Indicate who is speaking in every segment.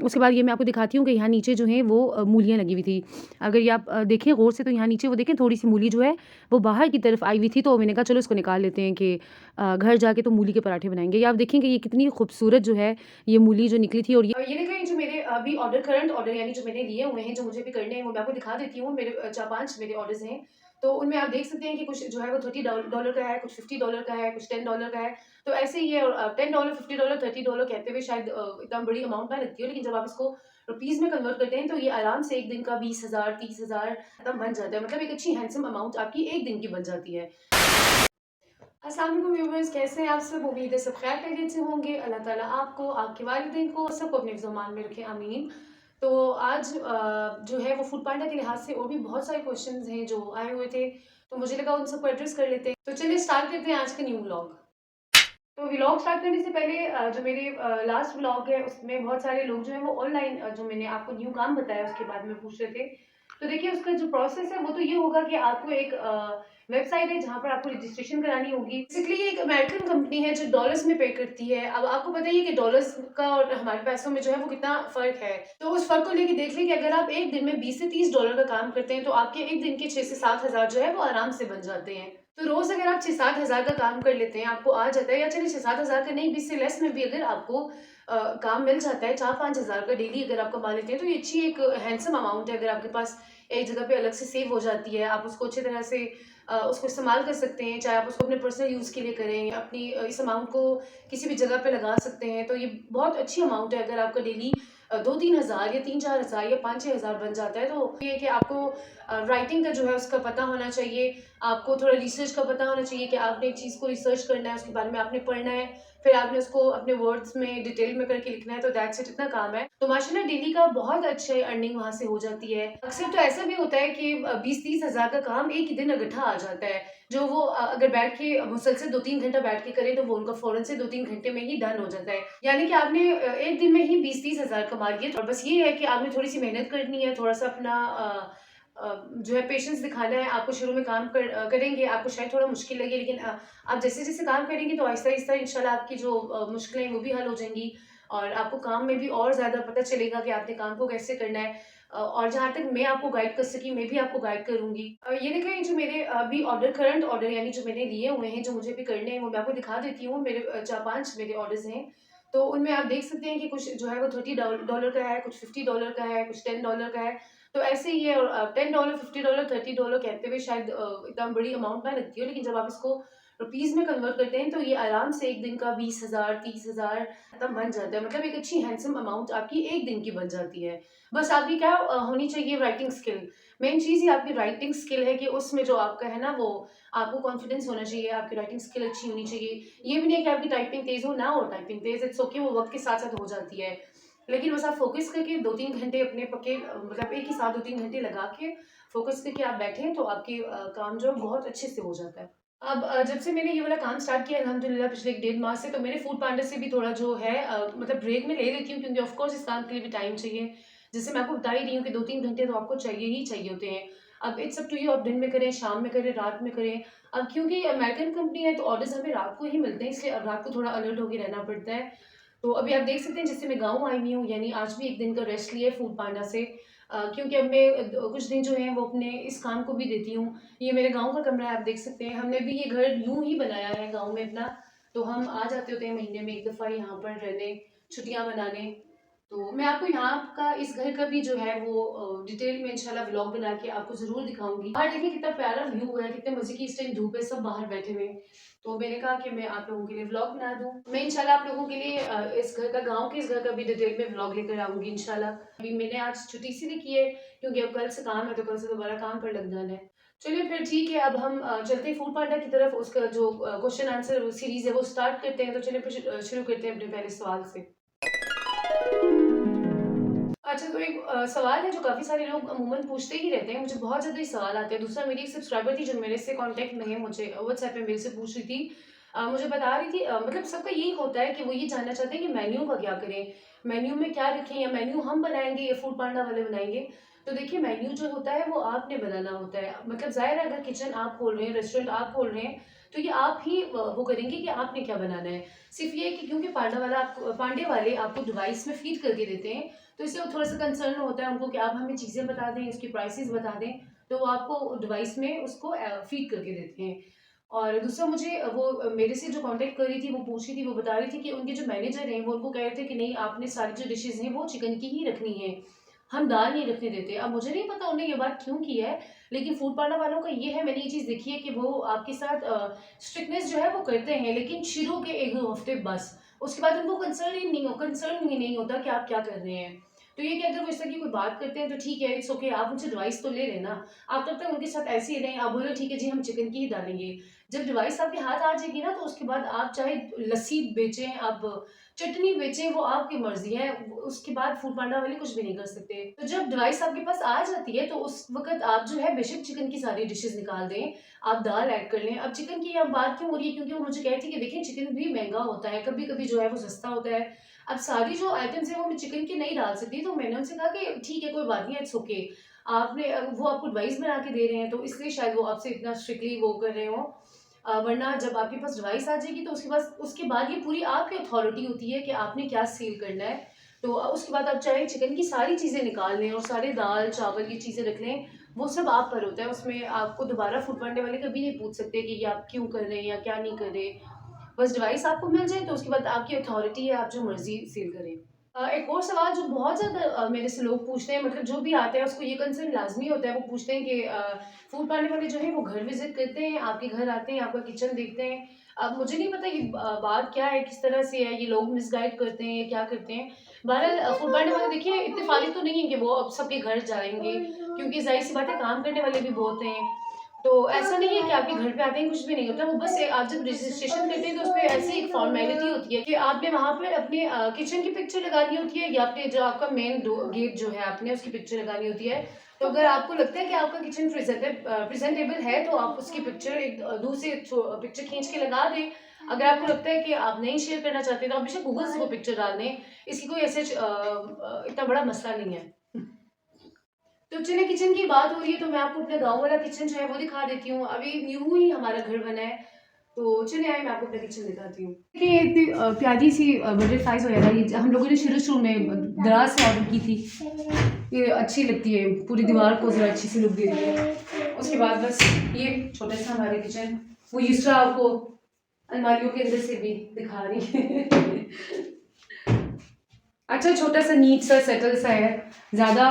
Speaker 1: उसके बाद ये मैं आपको दिखाती हूँ कि यहाँ नीचे जो है वो मूलियाँ लगी हुई थी। अगर ये आप देखें गौर से तो यहाँ नीचे वो देखें थोड़ी-सी मूली जो है वो बाहर की तरफ आई हुई थी, तो मैंने कहा चलो इसको निकाल लेते हैं कि घर जाके तो मूली के पराठे बनाएँगे। ये आप देखेंगे ये कितनी खूबसूरत जो है ये मूली जो निकली थी और ये देखें जो मेरे अभी करंट ऑर्डर यानी जो मैंने लिए हुए हैं, जो मुझे भी करने हैं वो मैं आपको दिखा देती हूँ। मेरे 4-5 मेरे ऑर्डर्स हैं। तो उनमें आप देख सकते हैं कि कुछ जो है वो $30 का है, कुछ $50 का है, कुछ $10 का है। तो ऐसे ही है और $10, $50, $30 कहते हुए शायद इतना बड़ी अमाउंट ना लगती हो, लेकिन जब आप इसको रुपीज़ में कन्वर्ट करते हैं तो ये आराम से 1 दिन का 20,000 30,000 तब बन जाता है। मतलब एक अच्छी हैंडसम अमाउंट आपकी 1 दिन की बन जाती है। अस्सलाम वालेकुम व्यूअर्स, कैसे हैं आप सब? उम्मीद है सब खैर खैरियत से होंगे। अल्लाह ताला आपको, आपके वालिदैन को, सबको अपने ज़मान में रखे, आमीन। तो आज जो है वो फूड पांडा के लिहाज से और भी बहुत सारे क्वेश्चंस हैं जो आए हुए थे, तो मुझे लगा उन सबको एड्रेस कर लेते हैं। तो चलिए स्टार्ट करते हैं आज का न्यू व्लॉग। तो व्लॉग स्टार्ट करने से पहले जो मेरे लास्ट व्लॉग है उसमें बहुत सारे लोग जो हैं वो ऑनलाइन जो मैंने आपको न्यू काम बताया उसके बारे में पूछ रहे थे। तो देखिए उसका जो प्रोसेस है वो तो ये होगा कि आपको एक वेबसाइट है जहाँ पर आपको रजिस्ट्रेशन करानी होगी। बेसिकली ये एक अमेरिकन कंपनी है जो डॉलर्स में पे करती है। अब आपको पता ही है कि डॉलर्स का और हमारे पैसों में जो है वो कितना फ़र्क है। तो उस फ़र्क को लेके देख लें कि अगर आप एक दिन में 20 से $30 का काम करते हैं तो आपके एक दिन के 6 से 7 हज़ार जो है वो आराम से बन जाते हैं। तो रोज़ अगर आप 6-7 हज़ार का काम कर लेते हैं, आपको आ जाता है या चलिए 6-7 हज़ार का नहीं 20 से लेस में भी अगर आपको काम मिल जाता है 4-5 हज़ार का डेली अगर आप कमा लेते हैं, तो ये अच्छी एक हैंडसम अमाउंट है। अगर आपके पास एक जगह पे अलग से सेव हो जाती है, आप उसको अच्छी तरह से उसको इस्तेमाल कर सकते हैं, चाहे आप उसको अपने पर्सनल यूज़ के लिए करें, अपनी इस अमाउंट को किसी भी जगह पे लगा सकते हैं, तो ये बहुत अच्छी अमाउंट है। अगर आपका डेली 2-3 हज़ार या 3-4 हज़ार या 5-6 हज़ार बन जाता है, तो ये है कि आपको राइटिंग का जो है उसका पता होना चाहिए, आपको थोड़ा रिसर्च का पता होना चाहिए कि आपने एक चीज़ को रिसर्च करना है, उसके बारे में आपने पढ़ना है, फिर आपने उसको अपने वर्ड्स में डिटेल में करके लिखना है, तो दैट्स इट, इतना काम है। तो माशाल्लाह डेली का बहुत अच्छे अर्निंग वहाँ से हो जाती है। अक्सर तो ऐसा भी होता है कि 20-30 हज़ार का काम एक ही दिन इकट्ठा आ जाता है, जो वो अगर बैठ के मुसलसल 2-3 घंटा बैठ के करें, तो वो उनका फ़ौरन से 2-3 घंटे में ही डन हो जाता है। यानी कि आपने एक दिन में ही 20-30 हज़ार कमा लिए और बस ये है कि आपने थोड़ी-सी मेहनत करनी है, थोड़ा-सा अपना जो है पेशेंस दिखाना है। आपको शुरू में काम करेंगे, आपको शायद थोड़ा मुश्किल लगे, लेकिन आप जैसे-जैसे काम करेंगे तो आहिस्ता-आहिस्ता इंशाल्लाह आपकी जो मुश्किलें हैं वो भी हल हो जाएँगी और आपको काम में भी और ज़्यादा पता चलेगा कि आपने काम को कैसे करना है। और जहाँ तक मैं आपको गाइड कर सकी, मैं भी आपको गाइड करूँगी। ये देखें जो मेरे अभी करंट ऑर्डर यानी जो मैंने लिए हुए हैं, जो मुझे भी करने हैं, वो मैं आपको दिखा देती हूँ। मेरे 4-5 मेरे ऑर्डर्स हैं। तो उनमें आप देख सकते हैं कि कुछ जो है वो $30 का है, कुछ $50 का है, कुछ $10 का है। तो ऐसे ही है और $10, $50, $30 कहते हुए शायद इतना बड़ी अमाउंट ना लगती हो, लेकिन जब आप इसको रुपीज़ में कन्वर्ट करते हैं तो ये आराम से 1 दिन का 20,000 30,000 तब बन जाता है। मतलब एक अच्छी हैंडसम अमाउंट आपकी 1 दिन की बन जाती है। बस आपकी क्या होनी चाहिए राइटिंग स्किल। मेन चीज़ ही आपकी राइटिंग स्किल है कि उसमें जो आपका है ना वो आपको कॉन्फिडेंस होना चाहिए, आपकी राइटिंग स्किल अच्छी होनी चाहिए। ये भी नहीं है कि आपकी टाइपिंग तेज़ हो, ना हो टाइपिंग तेज़, इट्स ओके, वो वक़्त के साथ-साथ हो जाती है। लेकिन बस आप फ़ोकस करके 2-3 घंटे अपने पक्के मतलब एक ही साथ 2-3 घंटे लगा के फ़ोकस करके आप बैठें तो आपके काम जो है बहुत अच्छे से हो जाता है। अब जब से मैंने ये वाला काम स्टार्ट किया अल्हम्दुलिल्लाह पिछले 1 डेढ़ माह से, तो मैंने फूड पांडा से भी थोड़ा जो है मतलब ब्रेक में ले लेती हूँ, क्योंकि ऑफ कोर्स इस काम के लिए भी टाइम चाहिए। जैसे मैं आपको बता ही रही हूँ कि 2-3 घंटे तो आपको चाहिए ही चाहिए होते हैं। अब इट्स अप टू यू, आप दिन में करें, शाम में करें, रात में करें। अब क्योंकि अमेरिकन कंपनी है तो ऑर्डर्स हमें रात को ही मिलते हैं, इसलिए अब रात को थोड़ा अलर्ट होके रहना पड़ता है। तो अभी आप देख सकते हैं जैसे मैं गाँव आई हुई हूँ, यानी आज भी 1 दिन का रेस्ट लिया है फूड पांडा से, क्योंकि अब मैं कुछ दिन जो हैं वो अपने इस काम को भी देती हूँ। ये मेरे गाँव का कमरा है, आप देख सकते हैं। हमने भी ये घर यूँ ही बनाया है गाँव में अपना, तो हम आ जाते होते हैं महीने में 1 दफ़ा यहाँ पर रहने, छुट्टियाँ मनाने। तो मैं आपको यहाँ का इस घर का भी जो है वो डिटेल में इंशाल्लाह व्लॉग बना के आपको ज़रूर दिखाऊँगी। बाहर देखिए कितना प्यारा व्यू है, कितने मज़े की इस टाइम धूप है, सब बाहर बैठे हुए हैं। तो मैंने कहा कि मैं आप लोगों के लिए व्लॉग बना दूँ। मैं इंशाल्लाह आप लोगों के लिए इस घर का, गाँव के इस घर का भी डिटेल में व्लॉग लेकर आऊँगी इंशाल्लाह। अभी मैंने आज छुट्टी इसीलिए की है क्योंकि अब कल से काम है, तो कल से दोबारा काम पर लग जाना है। चलिए फिर ठीक है, अब हम चलते हैं फूड पांडा की तरफ। उसका जो क्वेश्चन आंसर सीरीज़ है वो स्टार्ट करते हैं। तो चलिए फिर शुरू करते हैं अपने पहले सवाल से। अच्छा, तो एक सवाल है जो काफ़ी सारे लोग अमूमन पूछते ही रहते हैं, मुझे बहुत ज़्यादा ये सवाल आते हैं। दूसरा, मेरी एक सब्सक्राइबर थी जो मेरे से कॉन्टैक्ट में है, मुझे व्हाट्सएप पे मेरे से पूछ रही थी। मुझे बता रही थी, मतलब सबका यही होता है कि वो ये जानना चाहते हैं कि मेन्यू का क्या करें? मेन्यू में क्या रखें, या मेन्यू हम बनाएँगे या फूड पांडा वाले बनाएँगे? तो देखिए, मेन्यू जो होता है वो आपने बनाना होता है। मतलब ज़ाहिर है, अगर किचन आप खोल रहे हैं, रेस्टोरेंट आप खोल रहे हैं, तो ये आप ही वो करेंगे कि आपने क्या बनाना है। सिर्फ ये है कि क्योंकि पांडे वाले आपको डिवाइस में फीड करके देते हैं, तो इससे वो थोड़ा सा कंसर्न होता है उनको कि आप हमें चीज़ें बता दें, उसकी प्राइसेस बता दें, तो वो आपको डिवाइस में उसको फीड करके देते हैं। और दूसरा मुझे वो मेरे से जो कांटेक्ट कर रही थी, वो पूछ रही थी, वो बता रही थी कि उनके जो मैनेजर हैं वो उनको कह रहे थे कि नहीं, आपने सारी जो डिशेज़ हैं वो चिकन की ही रखनी है, हम दाल नहीं रखने देते। अब मुझे नहीं पता उन्होंने ये बात क्यों की है, लेकिन फूड पांडा वालों का ये है, मैंने ये चीज़ देखी है कि वो आपके साथ स्ट्रिक्टनेस जो है वो करते हैं, लेकिन शुरू के 1-2 हफ्ते बस। उसके बाद उनको कंसर्न ही नहीं होता कि आप क्या कर रहे हैं। तो ये कि अगर वो इस तरह की कोई बात करते हैं तो ठीक है, इट्स ओके, आप उनसे एडवाइस तो ले लेना। आप तब तक उनके साथ ऐसे ही रहें, आप बोलो ठीक है जी, हम चिकन की ही डालेंगे। जब डिवाइस आपके हाथ आ जाएगी ना, तो उसके बाद आप चाहे लस्सी बेचें, आप चटनी बेचें, वो आपकी मर्जी है। उसके बाद फूड पांडा वाले कुछ भी नहीं कर सकते। तो जब डिवाइस आपके पास आ जाती है, तो उस वक्त आप जो है बेशक चिकन की सारी डिशेस निकाल दें, आप दाल ऐड कर लें। अब चिकन की यहाँ बात क्यों हो रही है, क्योंकि वो मुझे कह रही थी कि देखिए, चिकन भी महंगा होता है, कभी कभी जो है वो सस्ता होता है। अब सारी जो आइटम्स है वो मैं चिकन की नहीं डाल सकती, तो मैंने उनसे कहा कि ठीक है, कोई बात नहीं, इट्स ओके। आपने वो आपको एडवाइस बना के दे रहे हैं, तो इसलिए शायद वो आपसे इतना स्ट्रिक्टली वो कर रहे हो। वरना जब आपके पास डिवाइस आ जाएगी, तो उसके बाद ये पूरी आपकी अथॉरिटी होती है कि आपने क्या सेल करना है। तो उसके बाद आप चाहे चिकन की सारी चीज़ें निकाल लें और सारे दाल चावल की चीज़ें रख लें, वो सब आप पर होता है। उसमें आपको दोबारा फूड पांडे वाले कभी नहीं पूछ सकते कि ये आप क्यों कर रहे हैं या क्या नहीं कर रहे। बस डिवाइस आपको मिल जाए, तो उसके बाद आपकी अथॉरिटी है, आप जो मर्जी सेल करें। एक और सवाल जो बहुत ज़्यादा मेरे से लोग पूछते हैं, मतलब जो भी आते हैं उसको ये कंसर्न लाज़मी होता है, वो पूछते हैं कि फूड पांडे वाले जो हैं वो घर विज़िट करते हैं, आपके घर आते हैं, आपका किचन देखते हैं। अब मुझे नहीं पता ये बात क्या है, किस तरह से है, ये लोग मिसगाइड करते हैं या क्या करते हैं। बहरहाल फूड पांडे वाले देखिए इतने फालितु तो नहीं है कि वो अब सबके घर जाएँगे, क्योंकि ज़ाहिर-सी बात है, काम करने वाले भी बहुत हैं। तो ऐसा नहीं है कि आपके घर पे आते ही कुछ भी नहीं होता, वो बस आप जब रजिस्ट्रेशन करते हैं, तो उसपे ऐसी एक फॉर्मेलिटी होती है कि आपने वहाँ पर अपने किचन की पिक्चर लगानी होती है, या आपने जो आपका मेन गेट जो है, आपने उसकी पिक्चर लगानी होती है। तो अगर आपको लगता है कि आपका किचन प्रेजेंटेबल है, तो आप उसकी पिक्चर एक दूर से पिक्चर खींच के लगा दें। अगर आपको लगता है कि आप नहीं शेयर करना चाहते, तो आप बेशक गूगल से वो पिक्चर डाल दें। इसकी कोई ऐसे इतना बड़ा मसला नहीं है। तो चलिए, किचन की बात हो रही है, तो मैं आपको अपना गाँव वाला किचन जो है वो दिखा देती हूँ। अभी न्यू ही हमारा घर बना है, तो चलिए आइए मैं आपको अपना किचन दिखाती हूँ। देखिए, इतनी प्यारी सी बजट साइज़ वगैरह, ये हम लोगों ने शुरू-शुरू में दराज से ऑर्डर की थी। ये अच्छी लगती है, पूरी दीवार को ज़रा अच्छी सी लुक दे रही है। उसके बाद बस ये छोटा-सा हमारा किचन, वो इस तरह आपको अलमारियों के अंदर से भी दिखा रही है। अच्छा, छोटा-सा नीट सा सेटल सा है, ज़्यादा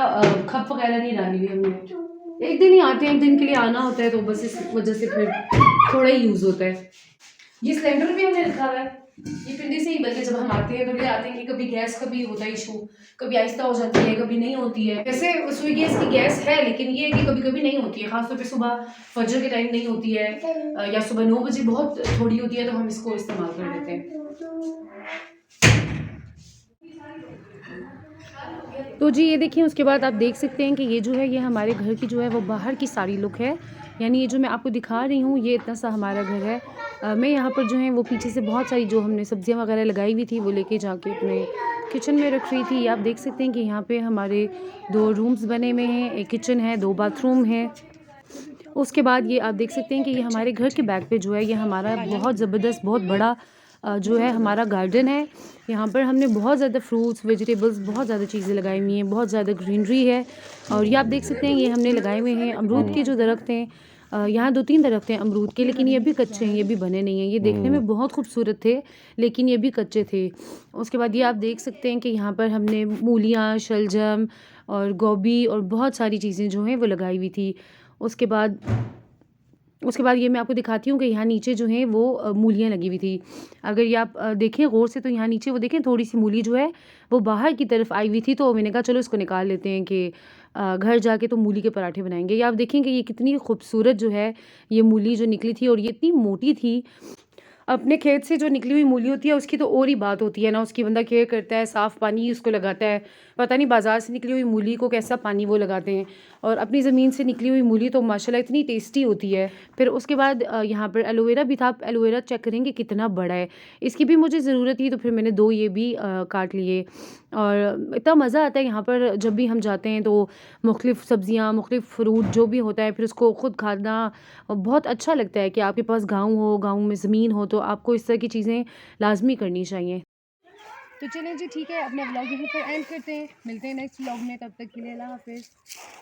Speaker 1: खप वगैरह नहीं डाली हुई हमने। एक दिन ही आते हैं, एक दिन के लिए आना होता है, तो बस इस वजह से फिर थोड़ा ही यूज़ होता है। ये सिलेंडर भी हमने रखा हुआ है, ये पिंडी से ही, बल्कि जब हम आते हैं तो ले आते हैं कि कभी गैस का भी होता है इशू, कभी आहिस्ता हो जाती है, कभी नहीं होती है। वैसे स्विगी गैस की गैस है, लेकिन ये है कि कभी-कभी नहीं होती है, ख़ास तौर पे सुबह फजर के टाइम नहीं होती है, या सुबह 9 बजे बहुत थोड़ी होती है, तो हम इसको इस्तेमाल कर लेते हैं। तो जी, ये देखिए, उसके बाद आप देख सकते हैं कि ये जो है, ये हमारे घर की जो है वो बाहर की सारी लुक है। यानी ये जो मैं आपको दिखा रही हूँ, ये इतना सा हमारा घर है। मैं यहाँ पर जो है वो पीछे से बहुत सारी जो हमने सब्जियाँ वगैरह लगाई हुई थी, वो लेके जाके अपने किचन में रख रही थी। आप देख सकते हैं कि यहाँ पे हमारे 2 रूम्स बने हुए हैं, 1 किचन है, 2 बाथरूम है। उसके बाद ये आप देख सकते हैं कि ये हमारे घर के बैक पे जो है, ये हमारा बहुत ज़बरदस्त, बहुत बड़ा जो है हमारा गार्डन है। यहाँ पर हमने बहुत ज़्यादा फ्रूट्स, वेजिटेबल्स, बहुत ज़्यादा चीज़ें लगाई हुई हैं, बहुत ज़्यादा ग्रीनरी है। और ये आप देख सकते हैं, ये हमने लगाए हुए हैं अमरूद के जो दरख्त हैं। यहाँ 2-3 दरख्त हैं अमरूद के, लेकिन ये अभी कच्चे हैं, ये भी बने नहीं हैं। ये देखने में बहुत खूबसूरत थे, लेकिन ये भी कच्चे थे। उसके बाद ये आप देख सकते हैं कि यहाँ पर हमने मूलियाँ, शलजम और गोभी और बहुत सारी चीज़ें जो हैं वो लगाई हुई थी। उसके बाद उसके बाद ये मैं आपको दिखाती हूँ कि यहाँ नीचे जो हैं वो मूलियाँ लगी हुई थी। अगर ये आप देखें गौर से, तो यहाँ नीचे वो देखें, थोड़ी-सी मूली जो है वो बाहर की तरफ आई हुई थी, तो मैंने कहा चलो इसको निकाल लेते हैं कि घर जाके तो मूली के पराठे बनाएँगे। ये आप देखें कि ये कितनी खूबसूरत जो है ये मूली जो निकली थी, और ये इतनी मोटी थी। अपने खेत से जो निकली हुई मूली होती है उसकी तो और ही बात होती है ना, उसकी बंदा केयर करता है, साफ़ पानी उसको लगाता है। पता नहीं बाज़ार से निकली हुई मूली को कैसा पानी वो लगाते हैं, और अपनी ज़मीन से निकली हुई मूली तो माशाल्लाह इतनी टेस्टी होती है। फिर उसके बाद यहाँ पर एलोवेरा भी था, आप एलोवेरा चेक करेंगे कितना बड़ा है। इसकी भी मुझे ज़रूरत थी तो फिर मैंने 2 ये भी काट लिए। और इतना मज़ा आता है यहाँ पर जब भी हम जाते हैं तो मुख्तलिफ़ सब्ज़ियाँ, मुख्तलिफ़ फ्रूट जो भी होता है फिर उसको खुद खाना बहुत अच्छा लगता है कि आपके पास गाँव हो, गाँव में ज़मीन हो तो आपको इस तरह की चीज़ें लाज़मी करनी चाहिए। तो चलें जी, ठीक है, अपना व्लॉग यहीं पर एंड करते हैं। मिलते हैं नेक्स्ट व्लॉग में, तब तक के लिए अल्लाह हाफ़िज़।